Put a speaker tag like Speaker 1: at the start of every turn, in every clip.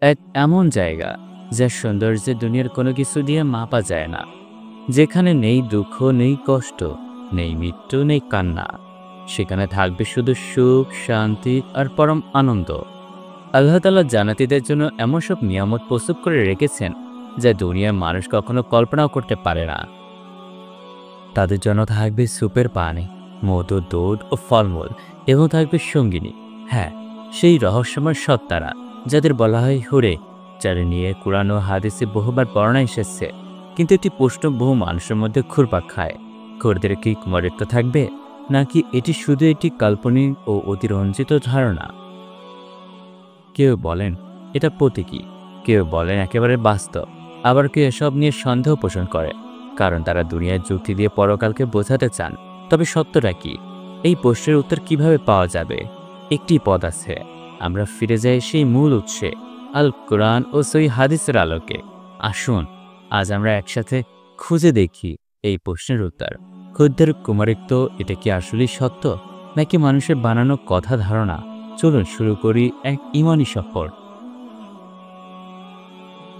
Speaker 1: এক এমন জায়গা যার সৌন্দর্যে দুনিয়ার কোনো কিছু দিয়ে মাপা যায় না, যেখানে নেই দুঃখ, নেই কষ্ট, নেই মৃত্যু, নেই কান্না। সেখানে থাকবে শুধু সুখ, শান্তি আর পরম আনন্দ। আল্লাহ তাআলা জান্নাতীদের জন্য এমন সব নিয়ামত প্রস্তুত করে রেখেছেন যা দুনিয়ার মানুষ কখনো কল্পনাও করতে পারে না। তাদের জন্য থাকবে সুপের পানি, মধু, দুধ ও ফলমূল, এবং থাকবে সঙ্গিনী। হ্যাঁ, সেই রহস্যময় সত্তারা যাদের বলা হয় হুরে, যারা নিয়ে কুরআন ও হাদিসে বহুবার বর্ণনা এসেছে। কিন্তু একটি প্রশ্ন বহু মানুষের মধ্যে ঘুরপাক খায়: হুরদের কি কুমারিত্ব থাকবে, নাকি এটি শুধু একটি কাল্পনিক ও অতিরঞ্জিত ধারণা? কেউ বলেন এটা প্রতীকী, কেউ বলেন একেবারে বাস্তব, আবার কেউ এসব নিয়ে সন্দেহ পোষণ করে, কারণ তারা দুনিয়ার যুক্তি দিয়ে পরকালকে বোঝাতে চান। তবে সত্যটা কি? এই প্রশ্নের উত্তর কিভাবে পাওয়া যাবে? একটি পথ আছে। আমরা ফিরে যাই সেই মূল উৎসে, আল কোরআন ও সহিহ হাদিসের আলোকে। আসুন আজ আমরা একসাথে খুঁজে দেখি এই প্রশ্নের উত্তর। খদ্দের কুমারিত্ব এটা কি আসলেই সত্য, নাকি মানুষের বানানো কথা ধারণা? চলুন শুরু করি এক ঈমানি সফর।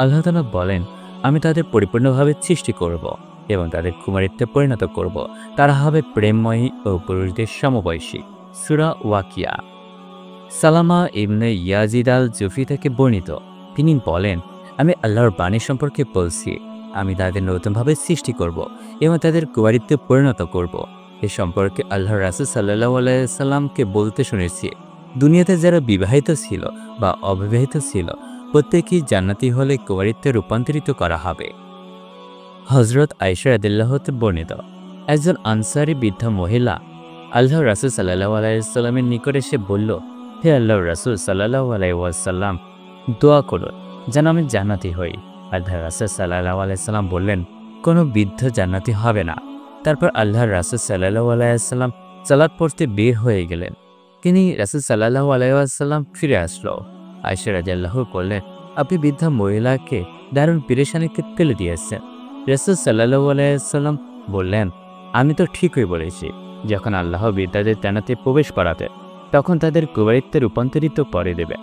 Speaker 1: আল্লাহ তাআলা বলেন, আমি তাদের পরিপূর্ণভাবে সৃষ্টি করব এবং তাদের কুমারিত্বে পরিণত করব। তারা হবে প্রেমময়ী ও পুরুষদের সমবয়সী। সূরা ওয়াকিয়া। সালামা ইবনে ইয়াজিদ আল জুফি থেকে বর্ণিত, তিনি বলেন, আমি আল্লাহর বাণী সম্পর্কে বলছি, আমি তাদের নতুনভাবে সৃষ্টি করব এবং তাদের কুমারিত্বে পরিণত করব। এ সম্পর্কে আল্লাহর রাসূল সাল্লাল্লাহু আলাইহি ওয়াসাল্লামকে বলতে শুনেছি, দুনিয়াতে যারা বিবাহিত ছিল বা অবিবাহিত ছিল, প্রত্যেকেই জান্নাতি হলে কুমারিত্বে রূপান্তরিত করা হবে। হযরত আয়েশা রাদিয়াল্লাহু হতে বর্ণিত, একজন আনসারী বৃদ্ধা মহিলা আল্লাহর রাসূল সাল্লাল্লাহু আলাইহি ওয়াসাল্লামের নিকট এসে বলল, হে আল্লাহর রাসূল সাল্লাল্লাহু আলাইহি ওয়াসাল্লাম, দোয়া করুন যেন আমি জান্নাতি হই। আল্লাহর রাসূল সাল্লাল্লাহু আলাইহি ওয়াসাল্লাম বললেন, কোনো বৃদ্ধ জান্নাতি হবে না। তারপর আল্লাহর রাসূল সাল্লাল্লাহু আলাইহি ওয়াসাল্লাম সালাত পড়তে বের হয়ে গেলেন। তিনি রাসূল সাল্লাল্লাহু আলাইহি ওয়াসাল্লাম ফিরে আসলো। আয়েশা রাদিয়াল্লাহু বললেন, আপনি বৃদ্ধা মহিলাকে দারুণ পেরেশানিতে ফেলে দিয়েছেন। রাসূল সাল্লাল্লাহু আলাইহি ওয়াসাল্লাম বললেন, আমি তো ঠিকই বলেছি। যখন আল্লাহ বৃদ্ধাদের জান্নাতে প্রবেশ করাতে, তখন তাদের কুমারিত্বে রূপান্তরিত করে দেবে।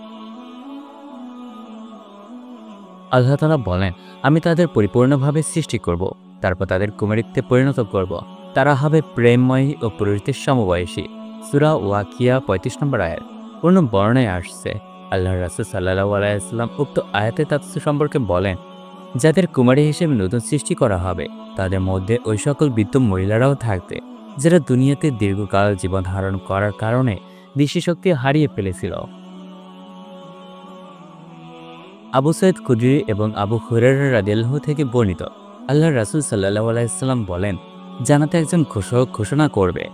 Speaker 1: আল্লাহ তাআলা বলেন, আমি তাদের পরিপূর্ণভাবে সৃষ্টি করব, তারপর তাদের কুমারিত্বে পরিণত করব। তারা হবে প্রেমময়ী ও পুরুষদের সমবয়সী। সূরা ওয়াকিয়া ৩৫ নম্বর আয়াত। অন্য বর্ণনায় আসছে, আল্লাহর রাসূল সাল্লাল্লাহু আলাইহি ওয়াসাল্লাম উক্ত আয়াতের তাফসীর সম্পর্কে বলেন, যাদের কুমারী হিসেবে নতুন সৃষ্টি করা হবে, তাদের মধ্যে ওই সকল বৃদ্ধ মহিলারাও থাকবে যারা দুনিয়াতে দীর্ঘকাল জীবন ধারণ করার কারণে দৃষ্টিশক্তি হারিয়ে ফেলেছিল। আবু সাঈদ খুদরি এবং আবু হুরায়রা রাদিয়াল্লাহু থেকে বর্ণিত, আল্লাহর রাসূল সাল্লাল্লাহু আলাইহি ওয়াসাল্লাম বলেন, জান্নাতে একজন ঘোষক ঘোষণা করবে,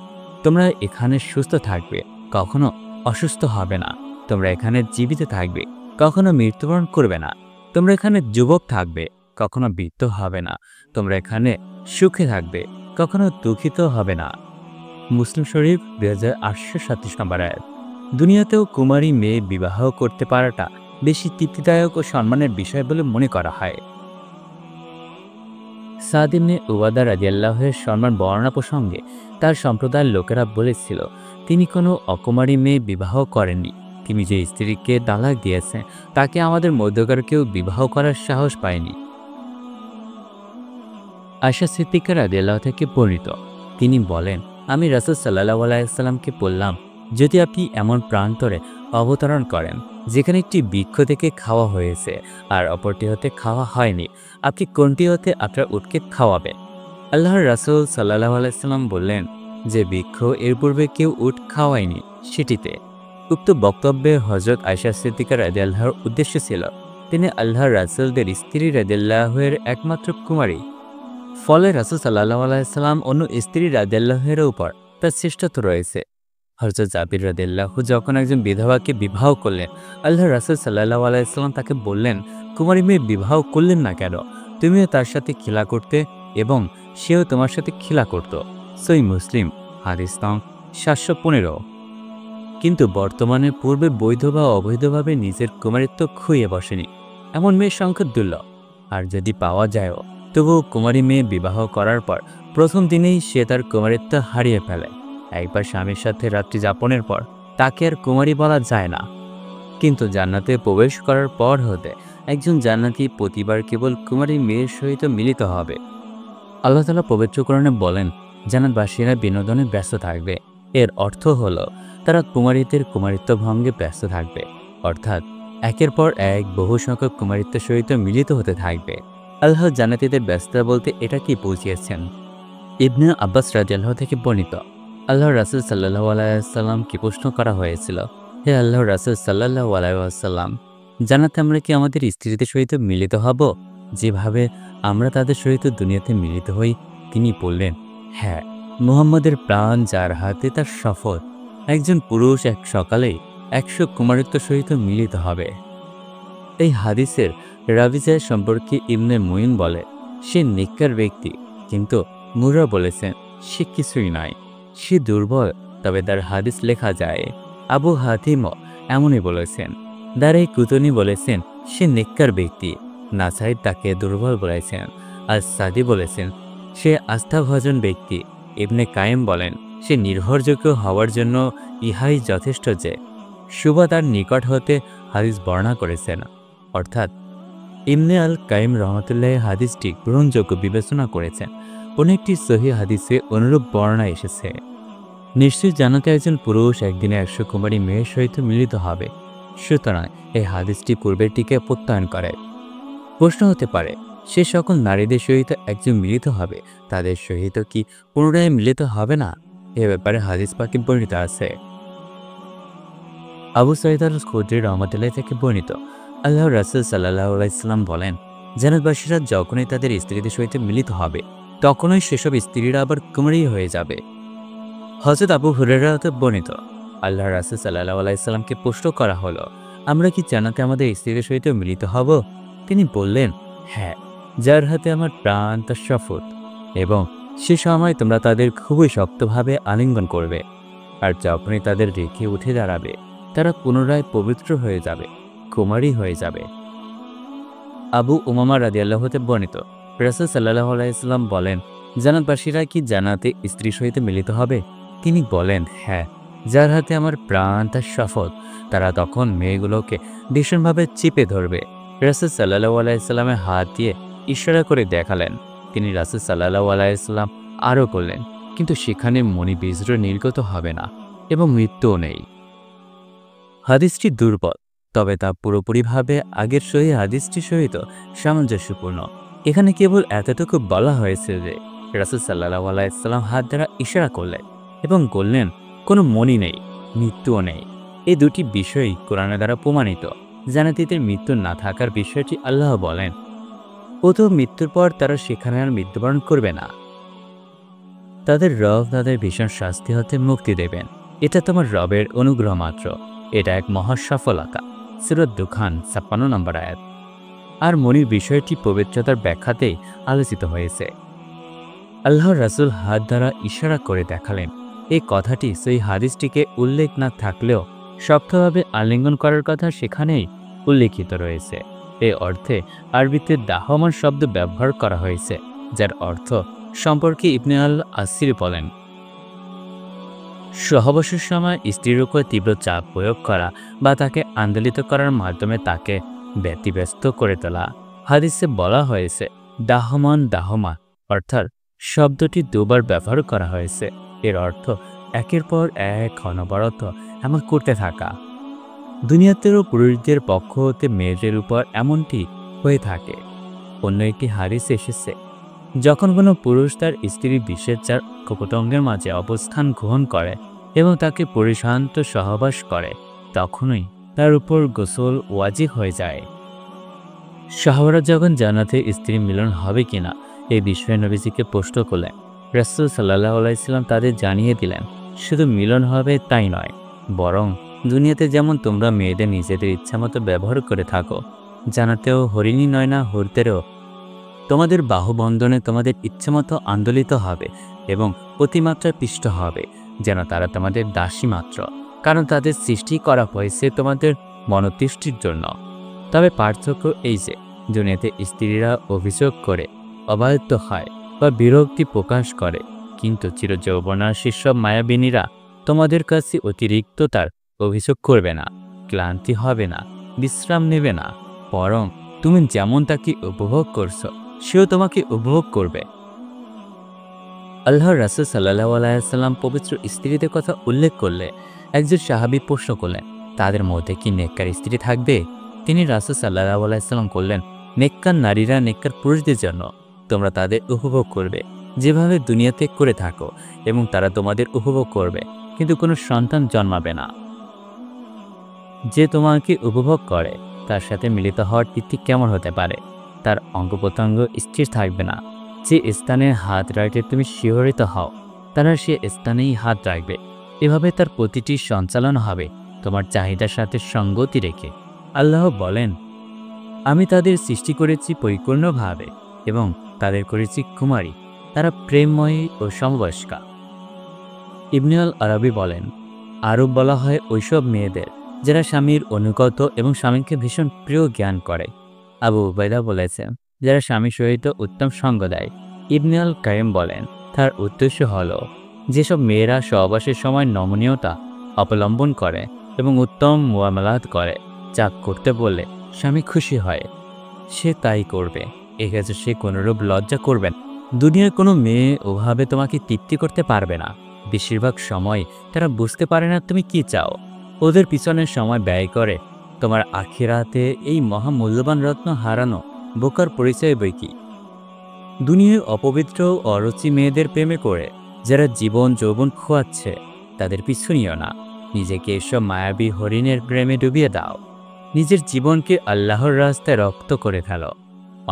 Speaker 1: তোমরা এখানে সুস্থ থাকবে, কখনো অসুস্থ হবে না। তোমরা এখানে জীবিত থাকবে, কখনো মৃত্যুবরণ করবে না। তোমরা এখানে যুবক থাকবে, কখনো বৃদ্ধ হবে না। তোমরা এখানে সুখে থাকবে, কখনো দুঃখিত হবে না। মুসলিম শরীফ 2837 নম্বর আয়াত। দুনিয়াতেও কুমারী মেয়ে বিবাহ করতে পারাটা বেশি তৃপ্তিদায়ক ও সম্মানের বিষয় বলে মনে করা হয়। সাদ ইবনে উবাদা রাদিয়াল্লাহু এর সম্মান বর্ণনা প্রসঙ্গে তার সম্প্রদায়ের লোকেরা বলেছিল, তিনি কোনো অকুমারী মেয়ে বিবাহ করেননি। তিনি যে স্ত্রীকে তালাক দিয়েছেন, তাকে আমাদের মধ্যকার কেউ বিবাহ করার সাহস পায়নি। আয়েশা সিদ্দিকা রাদিয়াল্লাহু থেকে বর্ণিত, তিনি বলেন, আমি রাসূল সাল্লাল্লাহু আলাইহি ওয়াসাল্লামকে বললাম, যদি আপনি এমন প্রান্তরে অবতরণ করেন যেখানে একটি বৃক্ষ থেকে খাওয়া হয়েছে আর অপরটি হতে খাওয়া হয়নি, আপনি কোনটি হতে আপনার উটকে খাওয়াবেন? আল্লাহর রাসূল সাল্লাল্লাহু আলাইহি ওয়াসাল্লাম বললেন, যে বৃক্ষ এর পূর্বে কেউ উট খাওয়ায়নি সেটিতে। উক্ত বক্তব্যে হযরত আয়েশা সিদ্দিকা রাদিয়াল্লাহুর উদ্দেশ্য ছিল, তিনি আল্লাহর রাসূলদের স্ত্রী রাদিয়াল্লাহু এর একমাত্র কুমারী। ফলে রাসূল সাল্লাল্লাহু আলাইহি ওয়াসাল্লাম অন্য স্ত্রী রাদিয়াল্লাহু এর উপর তার শ্রেষ্ঠত্ব রয়েছে। হযরত জাবির রাদিয়াল্লাহু যখন একজন বিধবাকে বিবাহ করলেন, আল্লাহর রাসূল সাল্লাল্লাহু আলাইহি ওয়াসাল্লাম তাকে বললেন, কুমারী মেয়ে বিবাহ করলেন না কেন? তুমিও তার সাথে খিলা করতে এবং সেও তোমার সাথে খিলা করত। সহিহ মুসলিম হাদিস নং ৭১৫। কিন্তু বর্তমানে পূর্বে বৈধ বা অবৈধভাবে নিজের কুমারিত্ব খুইয়ে বসেনি এমন মেয়ের সংখ্যা দুর্লভ। আর যদি পাওয়া যায়ও, তবুও কুমারী মেয়ে বিবাহ করার পর প্রথম দিনেই সে তার কুমারিত্ব হারিয়ে ফেলে। একবার স্বামীর সাথে রাত্রি যাপনের পর তাকে আর কুমারী বলা যায় না। কিন্তু জান্নাতে প্রবেশ করার পর হতে একজন জান্নাতি প্রতিবার কেবল কুমারী মেয়ের সহিত মিলিত হবে। আল্লাহ তাআলা পবিত্র কোরআনে বলেন, জান্নাতবাসীরা বিনোদনে ব্যস্ত থাকবে। এর অর্থ হলো তারা কুমারীদের কুমারিত্ব ভঙ্গে ব্যস্ত থাকবে, অর্থাৎ একের পর এক বহু সংখ্যক কুমারিত্বের সহিত মিলিত হতে থাকবে। আল্লাহ জান্নাতীদের ব্যস্ততা বলতে এটা কি বুঝিয়েছেন? ইবনে আব্বাস রাদিয়াল্লাহু থেকে বর্ণিত, আল্লাহর রাসূল সাল্লাল্লাহু আলাইহি ওয়াসাল্লামকে প্রশ্ন করা হয়েছিল, হে আল্লাহর রাসূল সাল্লাল্লাহু আলাইহি ওয়াসাল্লাম, জান্নাতে আমরা কি আমাদের স্ত্রীদের সহিত মিলিত হব যেভাবে আমরা তাদের সহিত দুনিয়াতে মিলিত হই? তিনি বললেন, হ্যাঁ, মুহাম্মদের প্রাণ যার হাতে তার শপথ, একজন পুরুষ এক সকালেই 100 কুমারিত্ব সহিত মিলিত হবে। এই হাদিসের রাবিজায় সম্পর্কে ইবনে মুইন বলে, সে নেককার ব্যক্তি, কিন্তু মুরা বলেছেন সে কিছুই নয়, সে দুর্বল, তবে তার হাদিস লেখা যায়। আবু হাতিমও এমনই বলেছেন। দারাই কুতনি বলেছেন সে নেককার ব্যক্তি, নাসাই তাকে দুর্বল বলেছেন, আর সাদি বলেছেন সে আস্থাভাজন ব্যক্তি। ইবনে কায়েম বলেন সে নির্ভরযোগ্য হওয়ার জন্য ইহাই যথেষ্ট যে সুবা তার নিকট হতে হাদিস বর্ণনা করেছেন। অর্থাৎ ইবনে আল কাইম রহমতুল্লাহ হাদিসটি গ্রহণযোগ্য বিবেচনা করেছেন। অন্য একটি সহিহ হাদিসে অনুরূপ বর্ণনা এসেছে, নিশ্চয়ই জান্নাতে একজন পুরুষ একদিনে 100 কুমারী মেয়ের সহিত মিলিত হবে। সুতরাং এই হাদিসটি পূর্বেরটিকে প্রত্যয়ন করে। প্রশ্ন হতে পারে, সে সকল নারীদের সহিত একজন মিলিত হবে, তাদের সহিত কি পুনরায় মিলিত হবে না? এ ব্যাপারে হাদিস পাকে বর্ণিত আছে। আবু সাঈদ আল খুদরি রহমতুল্লাহ থেকে বর্ণিত, আল্লাহর রাসূল সাল্লাল্লাহু আলাইহি ওয়াসাল্লাম বলেন, জান্নাতবাসীরা যখনই তাদের স্ত্রীদের সহিত মিলিত হবে, তখনই সেসব স্ত্রীরা আবার কুমারী হয়ে যাবে। হযরত আবু হুরায়রা হতে বর্ণিত, আল্লাহর রাসূল সাল্লাল্লাহু আলাইহি ওয়াসাল্লামকে প্রশ্ন করা হলো, আমরা কি জান্নাতে আমাদের স্ত্রীদের সহিত মিলিত হব? তিনি বললেন, হ্যাঁ, যার হাতে আমার প্রাণ তার শপথ, এবং সে সময় তোমরা তাদের খুবই শক্তভাবে আলিঙ্গন করবে, আর যখনই তাদের রেখে উঠে দাঁড়াবে, তারা পুনরায় পবিত্র হয়ে যাবে, কুমারী হয়ে যাবে। আবু উমামা রাদিয়াল্লাহু হতে বর্ণিত, রাসূল সাল্লাল্লাহু আলাইহি ওয়াসাল্লাম বলেন, জান্নাতবাসীরা কি জান্নাতে স্ত্রীর সহিত মিলিত হবে? তিনি বলেন, হ্যাঁ, যার হাতে আমার প্রাণ তার শপথ। তারা তখন মেয়েগুলোকে ভীষণভাবে চিপে ধরবে। রাসূল সাল্লাল্লাহু আলাইহি ওয়াসাল্লামের হাত দিয়ে ইশারা করে দেখালেন। তিনি রাসূল সাল্লাল্লাহু আলাইহি ওয়াসাল্লাম আরও করলেন, কিন্তু সেখানে মণিবীজ নির্গত হবে না এবং মৃত্যুও নেই। হাদিসটি দুর্বল, তবে তা পুরোপুরিভাবে আগের সহিহ হাদিসটির সহিত সামঞ্জস্যপূর্ণ। এখানে কেবল এতটুকু বলা হয়েছে যে রাসূল সাল্লাল্লাহু আলাইহি ওয়াসাল্লাম হাত দ্বারা ইশারা করলেন এবং বললেন, কোনো মণি নেই, মৃত্যুও নেই। এই দুটি বিষয়ই কোরআনের দ্বারা প্রমাণিত। জান্নাতীদের মৃত্যু না থাকার বিষয়টি আল্লাহ বলেন, ও তো মৃত্যুর পর তারা সেখানে আর মৃত্যুবরণ করবে না। তাদের রব তাদের ভীষণ শাস্তি হতে মুক্তি দেবেন। এটা তোমার রবের অনুগ্রহ মাত্র। এটা এক মহা সফলতা। সূরা দুখান ৫৬ নম্বর আয়াত। আর মনির বিষয়টি পবিত্রতার ব্যাখ্যাতেই আলোচিত হয়েছে। আল্লাহর রাসূল হাত দ্বারা ইশারা করে দেখালেন। এই কথাটি সেই হাদিসটিকে উল্লেখ না থাকলেও শক্তভাবে আলিঙ্গন করার কথা সেখানেই উল্লেখিত রয়েছে। এই অর্থে আরবিতে দাহমান শব্দ ব্যবহার করা হয়েছে, যার অর্থ সম্পর্কে ইবনে আল আসির বলেন, সহবাসের সময় স্ত্রীর উপর তীব্র চাপ প্রয়োগ করা বা তাকে আন্দোলিত করার মাধ্যমে তাকে ব্যতিব্যস্ত করে তোলা। হাদিসে বলা হয়েছে দাহমান দাহমা, অর্থাৎ শব্দটি দুবার ব্যবহার করা হয়েছে। এর অর্থ একের পর এক অনবরত এমন করতে থাকা। দুনিয়াতেও পুরুষদের পক্ষ হতে মেয়েদের উপর এমনটি হয়ে থাকে। অন্য একটি হাদিস এসেছে, যখন কোনো পুরুষ তার স্ত্রীর বিশেষ চার কপটঙ্গের মাঝে অবস্থান গ্রহণ করে এবং তাকে পরিশান্ত সহবাস করে, তখনই তার উপর গোসল ওয়াজিব হয়ে যায়। সাহাবারা যখন জান্নাতে স্ত্রী মিলন হবে কিনা এই বিষয়ে নবীজিকে প্রশ্ন করলেন, রাসূল সাল্লাল্লাহু আলাইহি ওয়াসাল্লাম তাদের জানিয়ে দিলেন, শুধু মিলন হবে তাই নয়, বরং দুনিয়াতে যেমন তোমরা মেয়েদের নিজেদের ইচ্ছামতো ব্যবহার করে থাকো, জান্নাতেও হরিণী নয় না হুরদেরও তোমাদের বাহুবন্ধনে তোমাদের ইচ্ছামতো আন্দোলিত হবে এবং অতিমাত্রায় পিষ্ট হবে, যেন তারা তোমাদের দাসী মাত্র, কারণ তাদের সৃষ্টি করা হয়েছে তোমাদের মনোতুষ্টির জন্য। তবে পার্থক্য এই যে দুনিয়াতে স্ত্রীরা অভিযোগ করে অবাধ্য হয় বা বিরক্তি প্রকাশ করে, কিন্তু চিরযৌবনা সেসব মায়াবিনীরা তোমাদের কাছে অতিরিক্ত তার অভিযোগ করবে না। ক্লান্তি হবে না, বিশ্রাম নেবে না, বরং তুমি যেমন তাকে উপভোগ করছো সেও তোমাকে উপভোগ করবে। আল্লাহর রাসূল সাল্লাল্লাহু আলাইহি ওয়াসাল্লাম পবিত্র স্ত্রীদের কথা উল্লেখ করলে একজন সাহাবী প্রশ্ন করলেন, তাদের মধ্যে কি নেককার স্ত্রী থাকবে? তিনি রাসূল সাল্লাল্লাহু আলাইহি ওয়াসাল্লাম বললেন, নেককার নারীরা নেককার পুরুষদের জন্য, তোমরা তাদের উপভোগ করবে যেভাবে দুনিয়াতে করে থাকো, এবং তারা তোমাদের উপভোগ করবে, কিন্তু কোনো সন্তান জন্মাবে না। যে তোমাকে উপভোগ করে তার সাথে মিলিত হওয়ার তৃপ্তি কেমন হতে পারে? তার অঙ্গ প্রত্যঙ্গ স্থির থাকবে না। যে স্থানে হাত রাখলে তুমি শিহরিত হও, তারা সে স্থানেই হাত রাখবে। এভাবে তার প্রতিটি সঞ্চালন হবে তোমার চাহিদার সাথে সঙ্গতি রেখে। আল্লাহ বলেন, আমি তাদের সৃষ্টি করেছি পরিপূর্ণভাবে এবং তাদের করেছি কুমারী, তারা প্রেমময়ী ও সমবয়স্কা। ইবনে আল আরবি বলেন, আরব বলা হয় ওইসব মেয়েদের যারা স্বামীর অনুগত এবং স্বামীকে ভীষণ প্রিয় জ্ঞান করে। আবু উবাইদা বলেছেন, যারা স্বামীর সহিত উত্তম সঙ্গ দেয়। ইবনে আল কাইম বলেন, তার উদ্দেশ্য হল যেসব মেয়েরা সহবাসের সময় নমনীয়তা অবলম্বন করে এবং উত্তম মুআমালাত করে, যা করতে বললে স্বামী খুশি হয় সে তাই করবে, এক্ষেত্রে সে কোনোরূপ লজ্জা করবে না। দুনিয়ার কোনো মেয়ে ওভাবে তোমাকে তৃপ্তি করতে পারবে না। বেশিরভাগ সময় তারা বুঝতে পারে না তুমি কি চাও। ওদের পিছনের সময় ব্যয় করে তোমার আখিরাতে এই মহামূল্যবান রত্ন হারানো বোকার পরিচয় বই কি। দুনিয়ায় অপবিত্র অরুচি মেয়েদের প্রেমে করে যারা জীবন যৌবন খোয়াচ্ছে, তাদের পিছু নিও না। নিজেকে এসব মায়াবী হরিণের প্রেমে ডুবিয়ে দাও। নিজের জীবনকে আল্লাহর রাস্তায় রপ্ত করে ফেলো।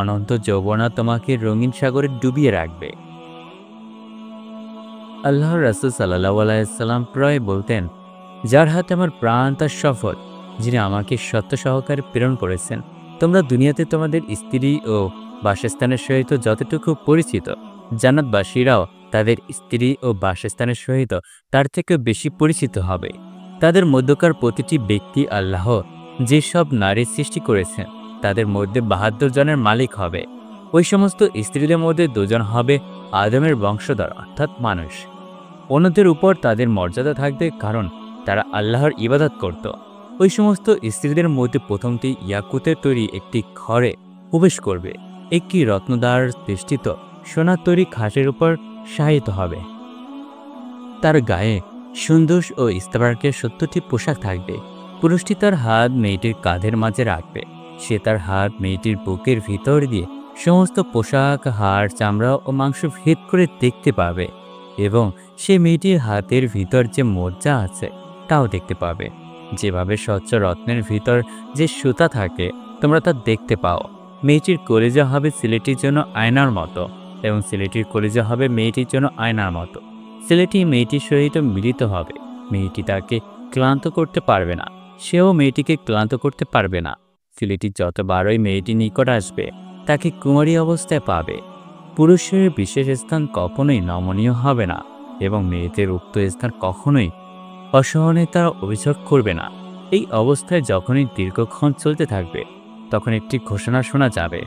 Speaker 1: অনন্ত যৌবনা তোমাকে রঙিন সাগরে ডুবিয়ে রাখবে। আল্লাহর রাসূল সাল্লাল্লাহু আলাইহি ওয়াসাল্লাম প্রায় বলতেন, যার হাতে আমার প্রাণ তার শপথ, যিনি আমাকে সত্য সহকারে প্রেরণ করেছেন। তোমরা দুনিয়াতে তোমাদের স্ত্রী ও বাসস্থানের সহিত যতটুকু পরিচিত, জান্নাতবাসীরাও তাদের স্ত্রী ও বাসস্থানের সহিত তার থেকে বেশি পরিচিত হবে। তাদের মধ্যকার প্রতিটি ব্যক্তি আল্লাহ যেসব নারী সৃষ্টি করেছেন তাদের মধ্যে ৭২ জনের মালিক হবে। ওই সমস্ত স্ত্রীদের মধ্যে ২ জন হবে আদমের বংশধর, অর্থাৎ মানুষ। অন্যদের উপর তাদের মর্যাদা থাকবে, কারণ তারা আল্লাহর ইবাদত করত। ওই সমস্ত স্ত্রীদের মধ্যে প্রথমটি ইয়াকুতের তৈরি একটি ঘরে প্রবেশ করবে। একটি রত্নদ্বার বেষ্টিত সোনার তৈরি খাটের উপর শায়িত হবে। তার গায়ে সুন্দর ও ইস্তাবারকের ৭০টি পোশাক থাকবে। পুরুষটি তার হাত মেয়েটির কাঁধের মাঝে রাখবে। সে তার হাত মেয়েটির বুকের ভিতর দিয়ে সমস্ত পোশাক, হাড়, চামড়া ও মাংস ভেদ করে দেখতে পাবে, এবং সে মেয়েটির হাতের ভিতর যে মজ্জা আছে তাও দেখতে পাবে। যেভাবে স্বচ্ছ রত্নের ভিতর যে সুতা থাকে তোমরা তা দেখতে পাও। মেয়েটির কলিজা হবে ছেলেটির জন্য আয়নার মতো, এবং ছেলেটির কলিজা হবে মেয়েটির জন্য আয়নার মতো। ছেলেটি মেয়েটির সহিত মিলিত হবে। মেয়েটি তাকে ক্লান্ত করতে পারবে না, সেও মেয়েটিকে ক্লান্ত করতে পারবে না। ছেলেটি যতবারই মেয়েটি নিকট আসবে তাকে কুমারী অবস্থায় পাবে। পুরুষের বিশেষ স্থান কখনোই নমনীয় হবে না, এবং মেয়েদের উক্ত স্থান কখনোই অসহনীয়তার অভিযোগ করবে না। এই অবস্থায় যখনই দীর্ঘক্ষণ চলতে থাকবে তখন একটি ঘোষণা শোনা যাবে,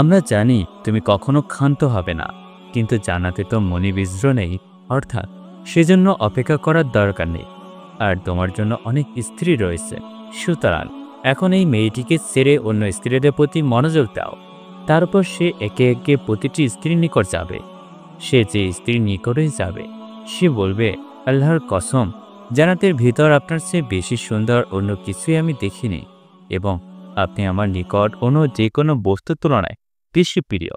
Speaker 1: আমরা জানি তুমি কখনো ক্ষান্ত হবে না, কিন্তু জানাতে তো মনিবিজ্র নেই, অর্থাৎ সেজন্য অপেক্ষা করার দরকার নেই, আর তোমার জন্য অনেক স্ত্রী রয়েছে। সুতরাং এখন এই মেয়েটিকে ছেড়ে অন্য স্ত্রীদের প্রতি মনোযোগ দাও। তারপর সে একে একে প্রতিটি স্ত্রীর নিকট যাবে। সে যে স্ত্রীর নিকটই যাবে সে বলবে, আল্লাহর কসম, জান্নাতের ভিতর আপনার চেয়ে বেশি সুন্দর অন্য কিছুই আমি দেখিনি, এবং আপনি আমার নিকট অন্য যে কোনো বস্তুর তুলনায় বেশি প্রিয়।